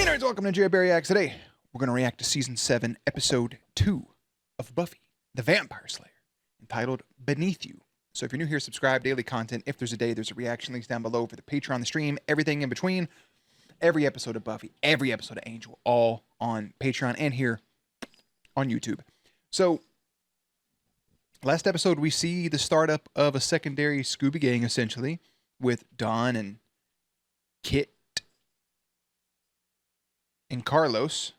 Nerds, welcome to Jared Reacts. Today, we're going to react to Season 7, Episode 2 of Buffy, the Vampire Slayer, entitled Beneath You. So if you're new here, subscribe, daily content. If there's a day, there's a reaction. Links down below for the Patreon, the stream, everything in between. Every episode of Buffy, every episode of Angel, all on Patreon and here on YouTube. So, last episode, we see the startup of a secondary Scooby gang, essentially, with Dawn and Kit and Carlos.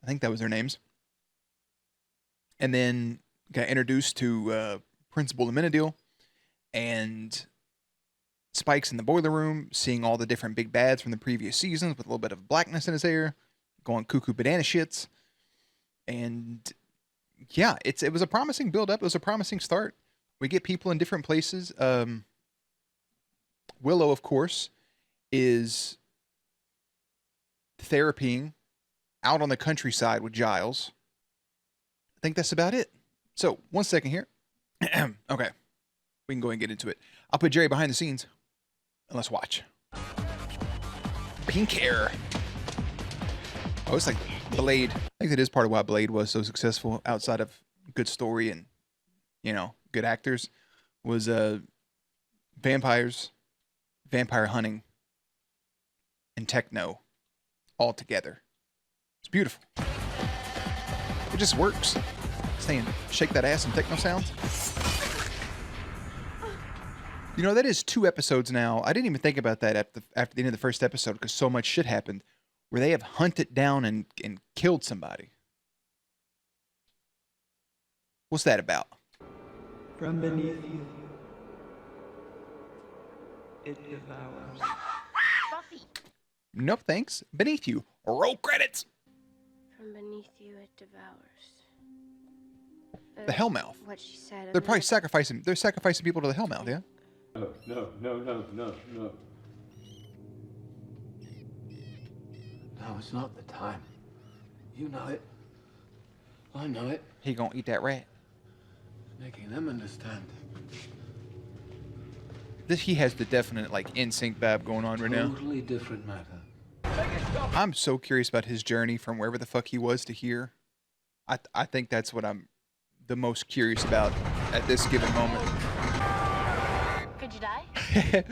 I think that was their names. And then got introduced to Principal Amenadiel and Spike's in the boiler room, seeing all the different big bads from the previous seasons with a little bit of blackness in his hair, going cuckoo banana shits. And yeah, it was a promising build-up. It was a promising start. We get people in different places. Willow, of course, is therapying out on the countryside with Giles. I think that's about it. So, one second here. Okay. We can go and get into it. I'll put Jerry behind the scenes. And let's watch. Pink hair. Oh, it's like Blade. I think that is part of why Blade was so successful outside of good story and, you know, good actors. Was vampires, vampire hunting, and techno all together. It's beautiful. It just works. Saying shake that ass and techno sounds. You know, that is 2 episodes now. I didn't even think about that after the end of the first episode because so much shit happened where they have hunted down and killed somebody. What's that about? From beneath you, it devours. Buffy! Nope, thanks. Beneath you. Roll credits. From beneath you, it devours. The Hellmouth. What she said. They're probably sacrificing. They're sacrificing people to the Hellmouth, yeah? No. No, it's not the time. You know it. I know it. He gonna eat that rat. Making them understand. He has the definite, like, NSYNC vibe going on right now. Totally different matter. I'm so curious about his journey from wherever the fuck he was to here. I think that's what I'm the most curious about at this given moment. Could you die?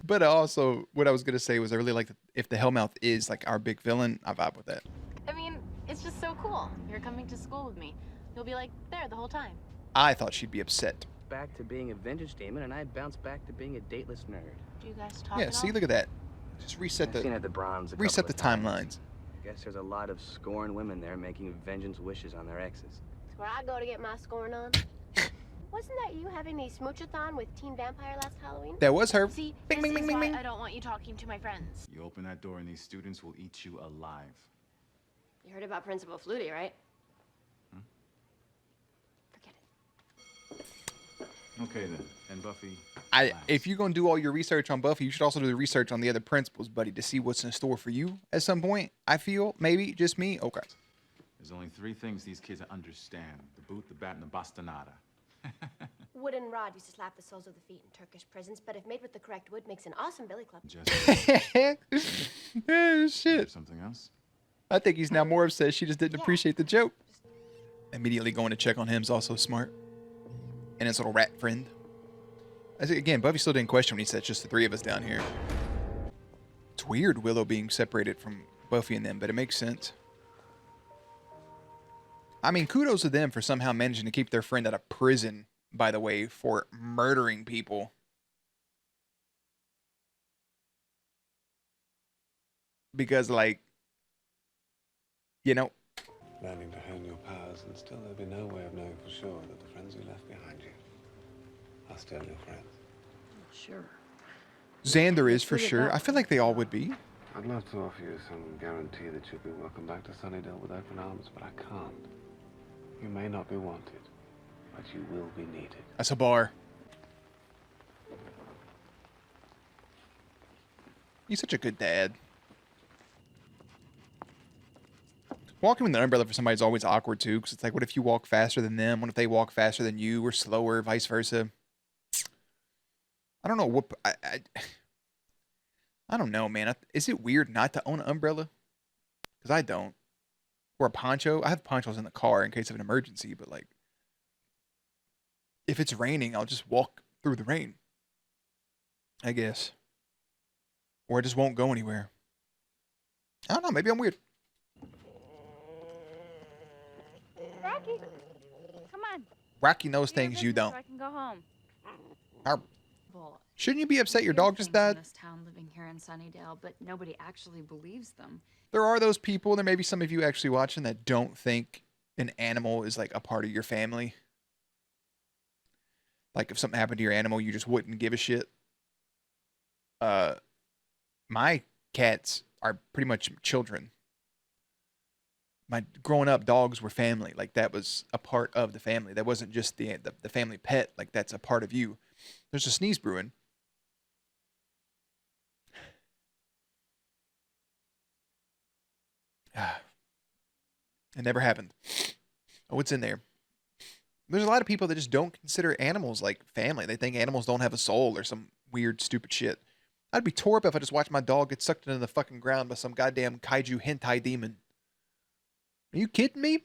But also, what I was gonna say was I really like that if the Hellmouth is like our big villain, I vibe with that. I mean, it's just so cool. You're coming to school with me. You'll be like there the whole time. I thought she'd be upset. Back to being a vintage demon, and I bounce back to being a dateless nerd. Do you guys talk? Yeah, at see, all? look at that. Just reset I've seen the at the Bronze a reset the couple of timelines. times. Guess there's a lot of scorned women there making vengeance wishes on their exes. It's where I go to get my scoring on. Wasn't that you having the smoochathon with Teen Vampire last Halloween? That was her. See, Bing, this bing, is bing, bing, why bing. I don't want you talking to my friends. You open that door and these students will eat you alive. You heard about Principal Flutie, right? Forget it. Okay then. And Buffy. If you're gonna do all your research on Buffy, you should also do the research on the other principals, buddy, to see what's in store for you at some point. I feel maybe just me. Okay. There's only 3 things these kids understand: the boot, the bat, and the bastonada. Wooden rod used to slap the soles of the feet in Turkish prisons, but if made with the correct wood, makes an awesome billy club. Just Shit. something else. I think he's now more upset she just didn't appreciate the joke. Immediately going to check on him is also smart. And his little rat friend. I think, again, Buffy still didn't question when he said just the 3 of us down here. It's weird Willow being separated from Buffy and them, but it makes sense. I mean, kudos to them for somehow managing to keep their friend out of prison, by the way, for murdering people. Because, like, you know. Learning to hone your powers, and still there'll be no way of knowing for sure that the friends you left behind you are still your friends. Sure. Xander is for sure. I feel like they all would be. I'd love to offer you some guarantee that you'll be welcome back to Sunnydale with open arms, but I can't. You may not be wanted, but you will be needed. That's a bar. He's such a good dad. Walking with an umbrella for somebody is always awkward too, because it's like, what if you walk faster than them? What if they walk faster than you, or slower, vice versa? I don't know what I don't know, man. Is it weird not to own an umbrella? Because I don't. Or a poncho. I have ponchos in the car in case of an emergency, but like, if it's raining, I'll just walk through the rain, I guess. Or I just won't go anywhere. I don't know. Maybe I'm weird. Rocky, come on. Rocky knows Do your things you business don't. So I can go home. Shouldn't you be upset your We dog hear just things in died? this town living here in Sunnydale, but nobody actually believes them. There are those people, there may be some of you actually watching that don't think an animal is like a part of your family. Like if something happened to your animal, you just wouldn't give a shit. My cats are pretty much children. My growing up dogs were family. Like that was a part of the family. That wasn't just the family pet. Like that's a part of you. There's a sneeze brewing. It never happened. Oh, it's in there. There's a lot of people that just don't consider animals like family. They think animals don't have a soul or some weird, stupid shit. I'd be tore up if I just watched my dog get sucked into the fucking ground by some goddamn kaiju hentai demon. Are you kidding me?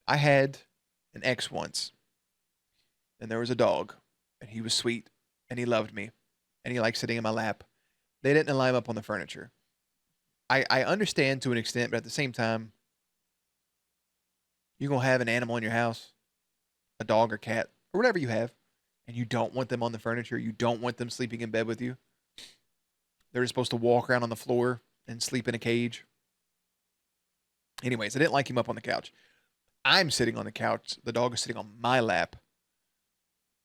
I had an ex once, and there was a dog, and he was sweet, and he loved me, and he liked sitting in my lap. They didn't line up on the furniture. I understand to an extent, but at the same time, you're going to have an animal in your house, a dog or cat, or whatever you have, and you don't want them on the furniture. You don't want them sleeping in bed with you. They're supposed to walk around on the floor and sleep in a cage. Anyways, I didn't like him up on the couch. I'm sitting on the couch. The dog is sitting on my lap.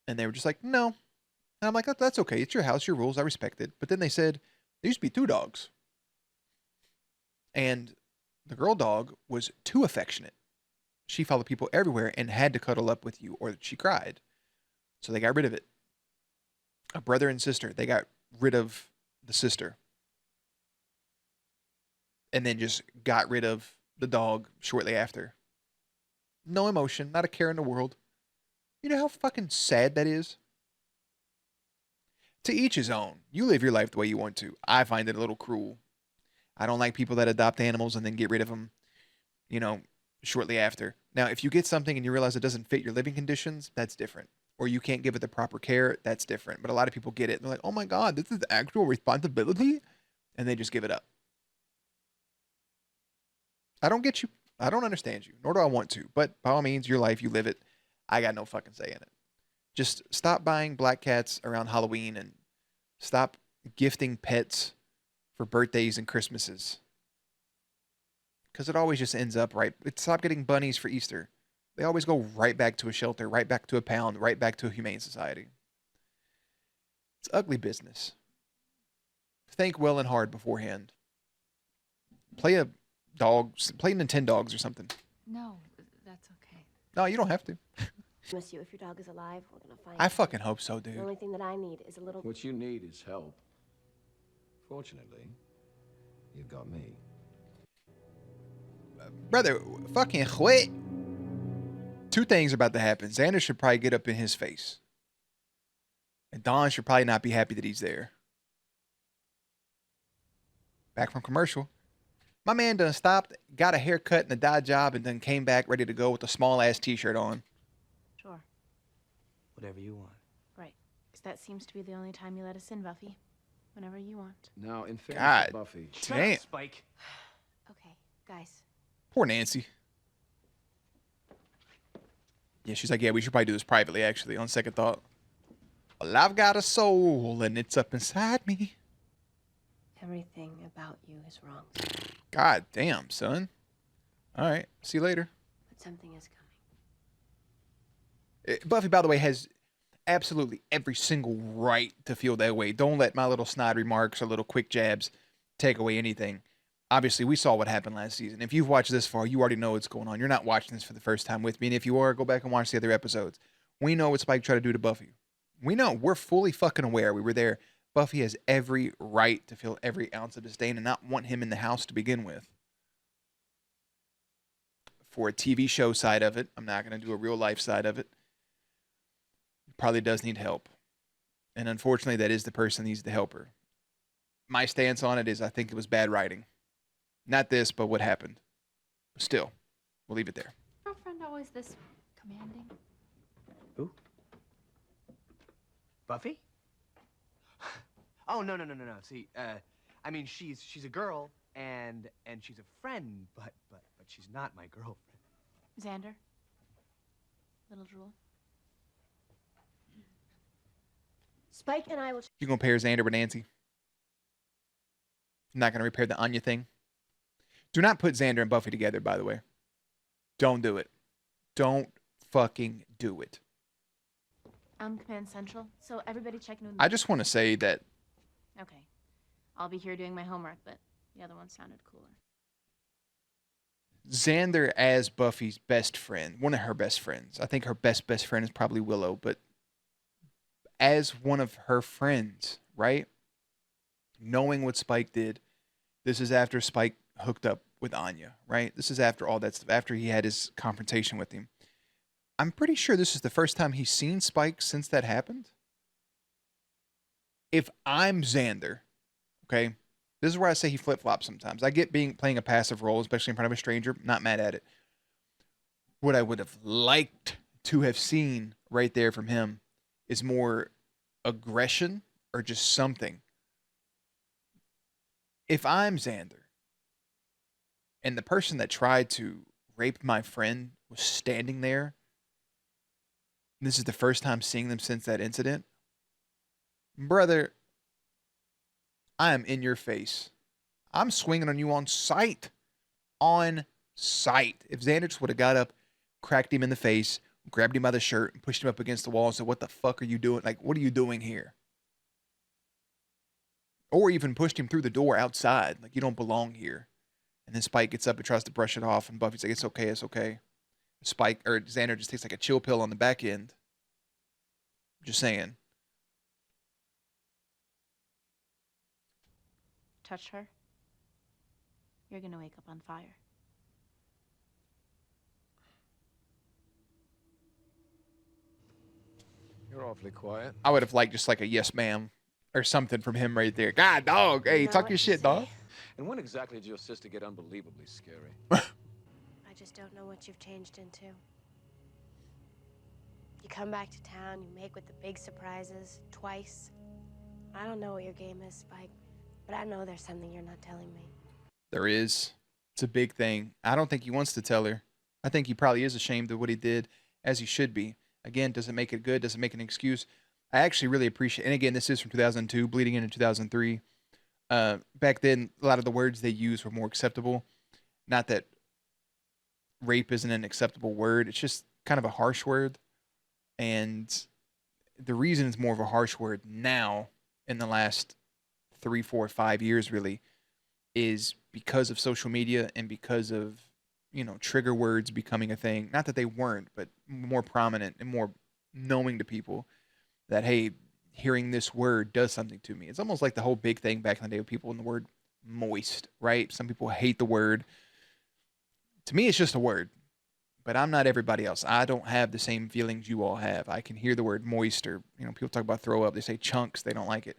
And they were just like, no. And I'm like, oh, that's okay. It's your house, your rules. I respect it. But then they said, there used to be 2 dogs. And the girl dog was too affectionate. She followed people everywhere and had to cuddle up with you or she cried. So they got rid of it. A brother and sister. They got rid of the sister. And then just got rid of the dog shortly after. No emotion, not a care in the world. You know how fucking sad that is? To each his own. You live your life the way you want to. I find it a little cruel. I don't like people that adopt animals and then get rid of them, shortly after. Now, if you get something and you realize it doesn't fit your living conditions, that's different. Or you can't give it the proper care, that's different. But a lot of people get it. They're like, oh my God, this is actual responsibility? And they just give it up. I don't get you. I don't understand you, nor do I want to. But by all means, your life, you live it. I got no fucking say in it. Just stop buying black cats around Halloween and stop gifting pets for birthdays and Christmases. Because it always just ends up right. Stop getting bunnies for Easter. They always go right back to a shelter, right back to a pound, right back to a humane society. It's ugly business. Think well and hard beforehand. Play Nintendogs or something. No, that's okay. No, you don't have to. Miss you. If your dog is alive, we're gonna find I him. fucking hope so, The dude. only thing that I need is a little. What you need is help. Fortunately, you've got me. Brother, fucking what? 2 things are about to happen. Xander should probably get up in his face. And Don should probably not be happy that he's there. Back from commercial. My man done stopped, got a haircut and a dye job, and then came back ready to go with a small-ass t-shirt on. Sure. Whatever you want. Right. Because that seems to be the only time you let us in, Buffy. Whenever you want. Now, in fairness God to Buffy, damn. Spike. Okay, guys. Poor Nancy. Yeah, she's like, yeah, we should probably do this privately, actually, on second thought. Well, I've got a soul, and it's up inside me. Everything about you is wrong. God damn, son. All right, see you later. But something is coming. Buffy, by the way, has absolutely every single right to feel that way. Don't let my little snide remarks or little quick jabs take away anything. Obviously, we saw what happened last season. If you've watched this far, you already know what's going on. You're not watching this for the first time with me. And if you are, go back and watch the other episodes. We know what Spike tried to do to Buffy. We know. We're fully fucking aware. We were there. Buffy has every right to feel every ounce of disdain and not want him in the house to begin with. For a TV show side of it, I'm not going to do a real life side of it. Probably does need help. And unfortunately, that is the person that needs to help her. my stance on it is I think it was bad writing. Not this, but what happened. But still, we'll leave it there. Girlfriend always this commanding? Who? Buffy? Oh, no. See, I mean, she's a girl and she's a friend, but she's not my girlfriend. Xander? Little Jewel? Spike and I will. You gonna pair Xander with Nancy? Not gonna repair the Anya thing. Do not put Xander and Buffy together, by the way. Don't do it. Don't fucking do it. I'm Command Central, so everybody checking with me. I just want to say that Okay. I'll be here doing my homework, but the other one sounded cooler. Xander as Buffy's best friend, one of her best friends. I think her best friend is probably Willow, but as one of her friends, right? Knowing what Spike did, this is after Spike hooked up with Anya, right? This is after all that stuff, after he had his confrontation with him. I'm pretty sure this is the first time he's seen Spike since that happened. If I'm Xander, okay, this is where I say he flip-flops sometimes. I get playing a passive role, especially in front of a stranger. Not mad at it. What I would have liked to have seen right there from him is more aggression or just something. If I'm Xander and the person that tried to rape my friend was standing there, this is the first time seeing them since that incident, brother, I am in your face. I'm swinging on you on sight. On sight. If Xander just would have got up, cracked him in the face, grabbed him by the shirt, and pushed him up against the wall and said, "What the fuck are you doing? Like, what are you doing here?" Or even pushed him through the door outside. Like, you don't belong here. And then Spike gets up and tries to brush it off, and Buffy's like, "It's okay, it's okay." Spike or Xander just takes like a chill pill on the back end. Just saying. Touch her. You're gonna wake up on fire. You're awfully quiet. I would have liked just like a yes ma'am or something from him right there. God, dog. Hey, know talk what your to shit, say. dog. And when exactly did your sister get unbelievably scary? I just don't know what you've changed into. You come back to town, you make with the big surprises twice. I don't know what your game is, Spike, but I know there's something you're not telling me. There is. It's a big thing. I don't think he wants to tell her. I think he probably is ashamed of what he did, as he should be. Again, doesn't make it good, doesn't make an excuse. I actually really appreciate, and again, this is from 2002, bleeding into 2003. Back then, a lot of the words they used were more acceptable. Not that rape isn't an acceptable word. It's just kind of a harsh word. And the reason it's more of a harsh word now, in the last 3, 4, 5 years, really, is because of social media and because of, trigger words becoming a thing. Not that they weren't, but more prominent and more knowing to people that, hey, hearing this word does something to me. It's almost like the whole big thing back in the day with people in the word moist, right? Some people hate the word. To me, it's just a word, but I'm not everybody else. I don't have the same feelings you all have. I can hear the word moist, or, people talk about throw up. They say chunks. They don't like it.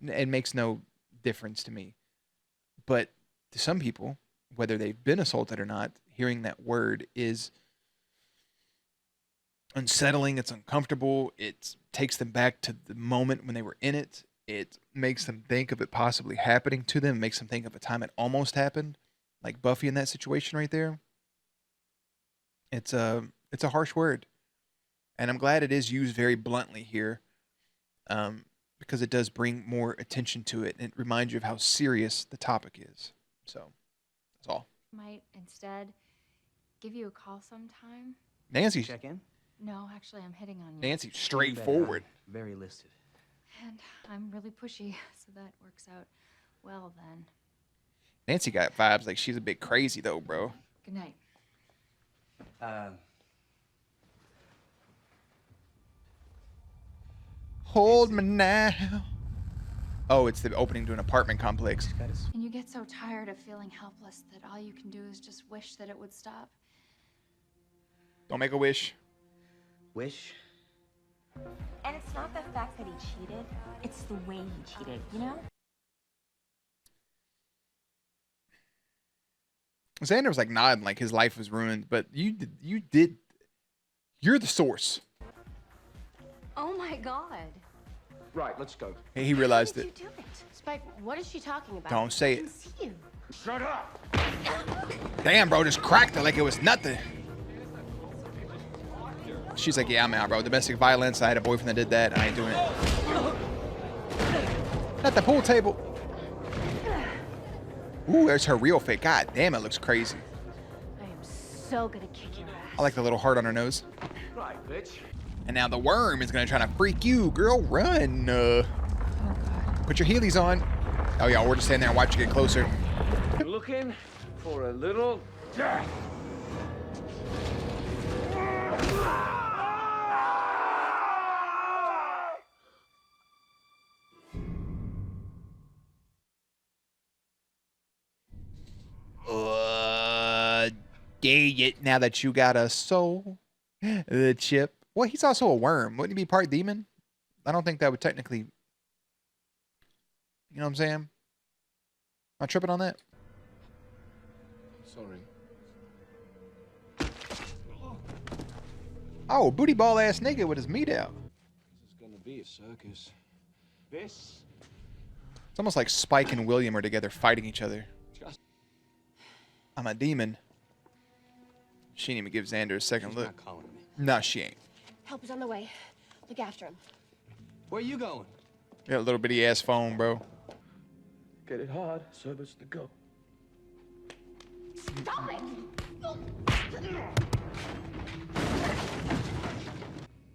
It makes no difference to me. But to some people, whether they've been assaulted or not, hearing that word is unsettling. It's uncomfortable. It takes them back to the moment when they were in it. It makes them think of it possibly happening to them. It makes them think of a time it almost happened, like Buffy in that situation right there. It's a harsh word, and I'm glad it is used very bluntly here, because it does bring more attention to it, and it reminds you of how serious the topic is. So that's all. Might instead give you a call sometime. Nancy, Check in? No, actually, I'm hitting on you. Nancy, straightforward. Very listed. And I'm really pushy, so that works out well then. Nancy got vibes like she's a bit crazy though, bro. Good night. Hold me now. Oh, it's the opening to an apartment complex. And you get so tired of feeling helpless that all you can do is just wish that it would stop. Don't make a wish. Wish? And it's not the fact that he cheated, it's the way he cheated, you know? Xander was like nodding like his life was ruined, but you're the source. Oh my God. Right, let's go. Hey, he realized How did it. you do it? Spike, what is she talking about? Don't say I it. can see you. Shut up! Damn, bro, just cracked it like it was nothing. She's like, yeah, I'm out, bro. Domestic violence. I had a boyfriend that did that. I ain't doing it. At the pool table. Ooh, there's her real face. God damn, it looks crazy. I am so gonna kick your ass. I like the little heart on her nose. Right, bitch. And now the worm is gonna try to freak you, girl. Run. Put your heelys on. Oh yeah, we're just standing there and watch you get closer. Looking for a little death. Dang it. Now that you got a soul, the chip. Well, he's also a worm. Wouldn't he be part demon? I don't think that would technically. You know what I'm saying? Am I tripping on that? Sorry. Oh, booty ball ass nigga with his meat out. This is gonna be a circus. This It's almost like Spike and William are together fighting each other. just I'm a demon. She didn't even give Xander a second look. not calling me. No, she ain't. Help is on the way. Look after him. Where you going? You got a little bitty ass phone, bro. Get it hard. Service to go. Stop it!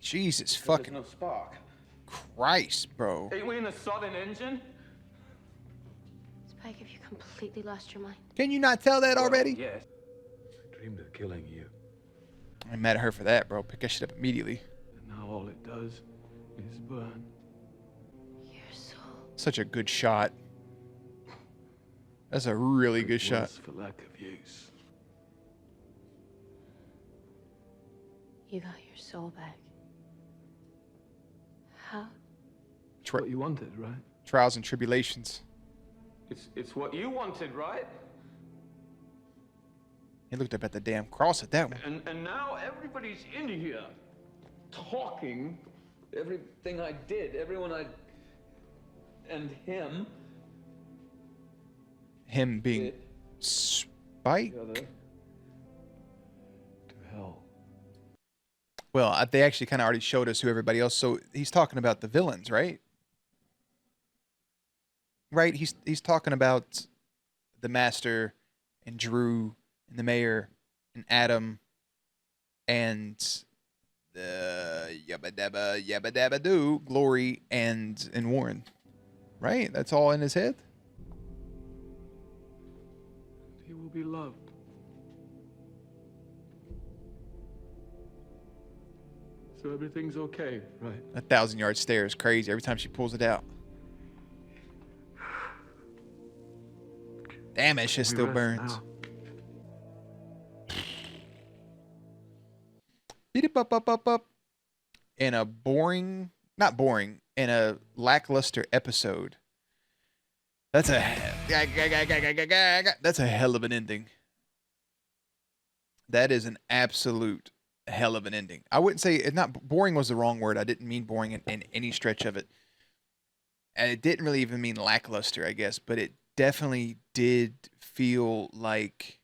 Jesus fucking no spark. Christ, bro. Ain't we in a sudden engine? Spike, have you completely lost your mind? Can you not tell that already? Yes. I dreamed of killing you. I'm mad at her for that, bro. Pick that shit up immediately. And now all it does is burn. Your soul. Such a good shot. That's a really good shot. Worse for lack of use. You got your soul back. How? It's what you wanted, right? Trials and tribulations. It's what you wanted, right? He looked up at the damn cross at that one. And now everybody's in here talking everything I did, everyone I and him. Him being It Spike. together to hell. Well, they actually kind of already showed us who everybody else. So he's talking about the villains, right? Right. He's talking about the Master and Drew and the Mayor and Adam and the yabba dabba doo, Glory and Warren. Right. That's all in his head. He will be loved. So everything's okay, right? 1,000-yard stare is crazy every time she pulls it out. Damn, that shit still We rest burns. now. Beat it up. In a boring, not boring, in a lackluster episode. That's a hell of an ending. That is an absolute hell of an ending. I wouldn't say it. Not boring was the wrong word. I didn't mean boring in any stretch of it, and it didn't really even mean lackluster, I guess. But it definitely did feel like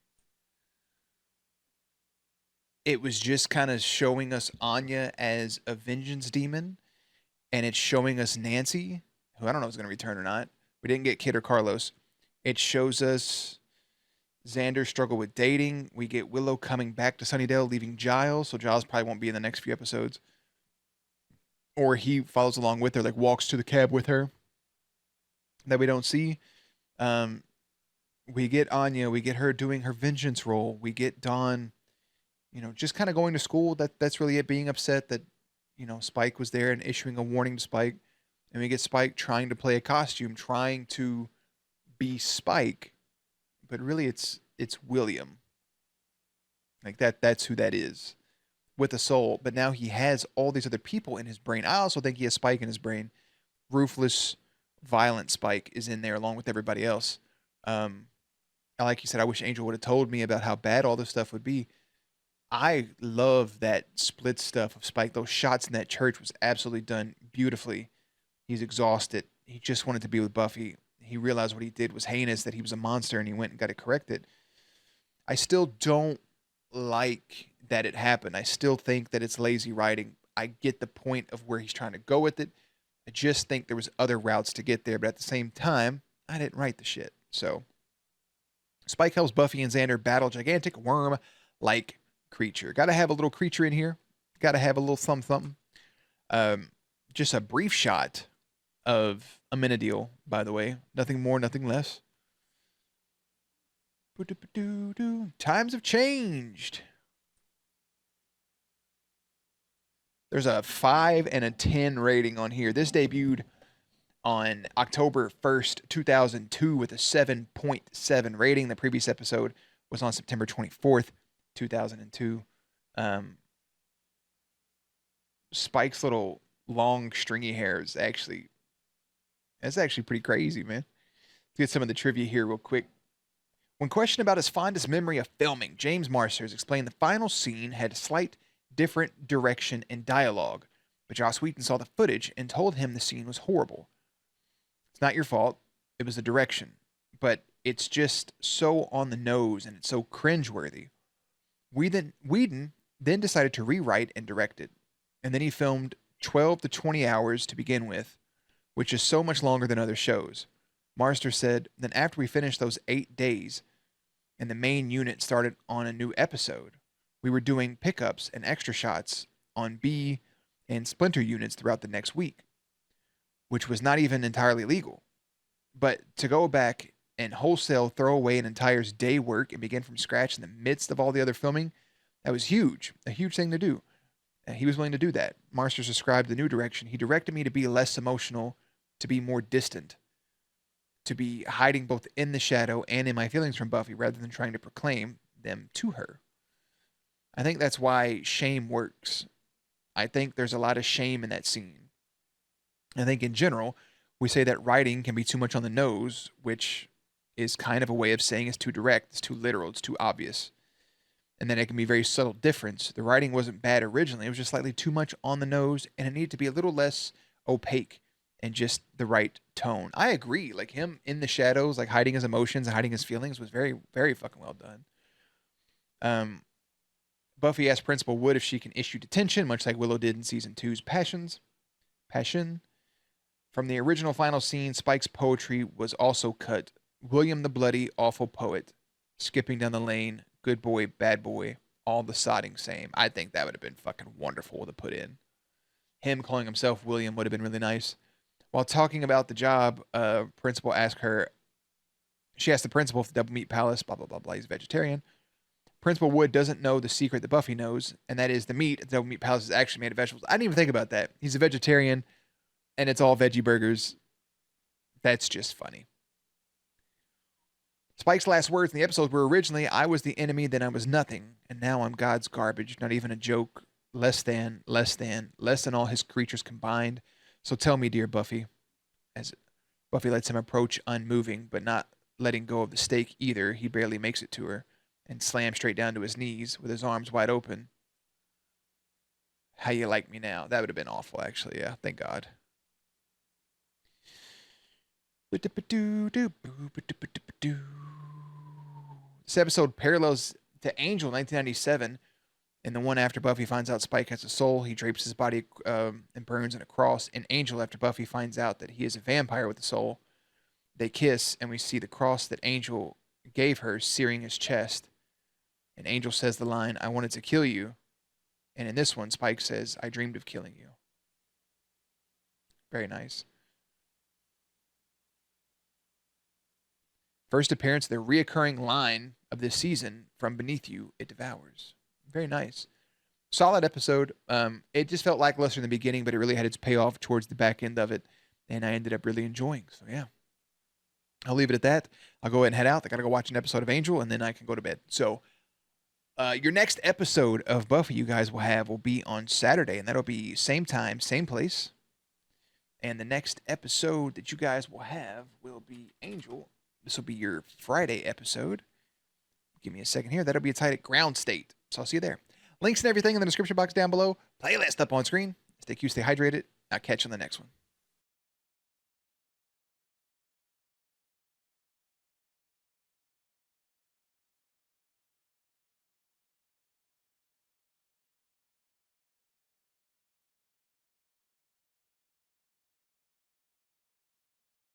it was just kind of showing us Anya as a vengeance demon, and it's showing us Nancy, who I don't know if is going to return or not. We didn't get Kid or Carlos. It shows us Xander struggle with dating. We get Willow coming back to Sunnydale, leaving Giles. So Giles probably won't be in the next few episodes. Or he follows along with her, like walks to the cab with her. That we don't see. We get Anya. We get her doing her vengeance role. We get Dawn, just kind of going to school. That's really it, being upset that, Spike was there and issuing a warning to Spike. And we get Spike trying to play a costume, trying to be Spike. But really it's William. Like that's who that is. With a soul. But now he has all these other people in his brain. I also think he has Spike in his brain. Ruthless, violent Spike is in there along with everybody else. like you said, I wish Angel would have told me about how bad all this stuff would be. I love that split stuff of Spike. Those shots in that church was absolutely done beautifully. He's exhausted. He just wanted to be with Buffy. He realized what he did was heinous, that he was a monster, and he went and got it corrected. I still don't like that it happened. I still think that it's lazy writing. I get the point of where he's trying to go with it. I just think there was other routes to get there, but at the same time, I didn't write the shit. So Spike helps Buffy and Xander battle gigantic worm-like creature. Got to have a little creature in here. Got to have a little something. Just a brief shot of Amenadiel, by the way. Nothing more, nothing less. Times have changed. There's a 5 and a 10 rating on here. This debuted on October 1st, 2002 with a 7.7 rating. The previous episode was on September 24th, 2002. Spike's little long stringy hair is actually pretty crazy, man. Let's get some of the trivia here real quick. When questioned about his fondest memory of filming, James Marsters explained the final scene had a slight different direction and dialogue, but Joss Whedon saw the footage and told him the scene was horrible. It's not your fault. It was the direction, but it's just so on the nose and it's so cringeworthy. Whedon then decided to rewrite and direct it, and then he filmed 12 to 20 hours to begin with, which is so much longer than other shows. Marster said, then after we finished those 8 days and the main unit started on a new episode, we were doing pickups and extra shots on B and Splinter units throughout the next week, which was not even entirely legal. But to go back and wholesale throw away an entire day work and begin from scratch in the midst of all the other filming, that was huge, a huge thing to do. And he was willing to do that. Marsters described the new direction. He directed me to be less emotional, to be more distant, to be hiding both in the shadow and in my feelings from Buffy rather than trying to proclaim them to her. I think that's why shame works. I think there's a lot of shame in that scene. I think in general, we say that writing can be too much on the nose, which is kind of a way of saying it's too direct, it's too literal, it's too obvious. And then it can be a very subtle difference. The writing wasn't bad originally, it was just slightly too much on the nose, and it needed to be a little less opaque and just the right tone. I agree. Like him in the shadows, like hiding his emotions and hiding his feelings was very, very fucking well done. Buffy asked Principal Wood if she can issue detention, much like Willow did in Season 2's Passion. From the original final scene, Spike's poetry was also cut. William the Bloody, awful poet. Skipping down the lane, good boy, bad boy, all the sodding same. I think that would have been fucking wonderful to put in. Him calling himself William would have been really nice. While talking about the job, Principal asked her, she asked the principal if the Double Meat Palace, blah, blah, blah, blah, he's vegetarian. Principal Wood doesn't know the secret that Buffy knows, and that is the meat at the Double Meat Palace is actually made of vegetables. I didn't even think about that. He's a vegetarian, and it's all veggie burgers. That's just funny. Spike's last words in the episode were originally, I was the enemy, then I was nothing, and now I'm God's garbage, not even a joke, less than all his creatures combined. So tell me, dear Buffy, as Buffy lets him approach unmoving, but not letting go of the stake either. He barely makes it to her and slams straight down to his knees with his arms wide open. How you like me now? That would have been awful, actually. Yeah, thank God. This episode parallels to Angel 1997, and the one after Buffy finds out Spike has a soul. He drapes his body and burns in a cross. In Angel, after Buffy finds out that he is a vampire with a soul, they kiss, and we see the cross that Angel gave her searing his chest. And Angel says the line, I wanted to kill you. And in this one, Spike says, I dreamed of killing you. Very nice. First appearance of the reoccurring line of this season, from beneath you, it devours. Very nice. Solid episode. It just felt lackluster in the beginning, but it really had its payoff towards the back end of it. And I ended up really enjoying. So, yeah. I'll leave it at that. I'll go ahead and head out. I got to go watch an episode of Angel, and then I can go to bed. So, your next episode of Buffy you guys will be on Saturday, and that'll be same time, same place. And the next episode that you guys will have will be Angel. This will be your Friday episode. Give me a second here. That'll be a tight at ground state. So I'll see you there. Links and everything in the description box down below. Playlist up on screen. Stay cute, stay hydrated. I'll catch you on the next one.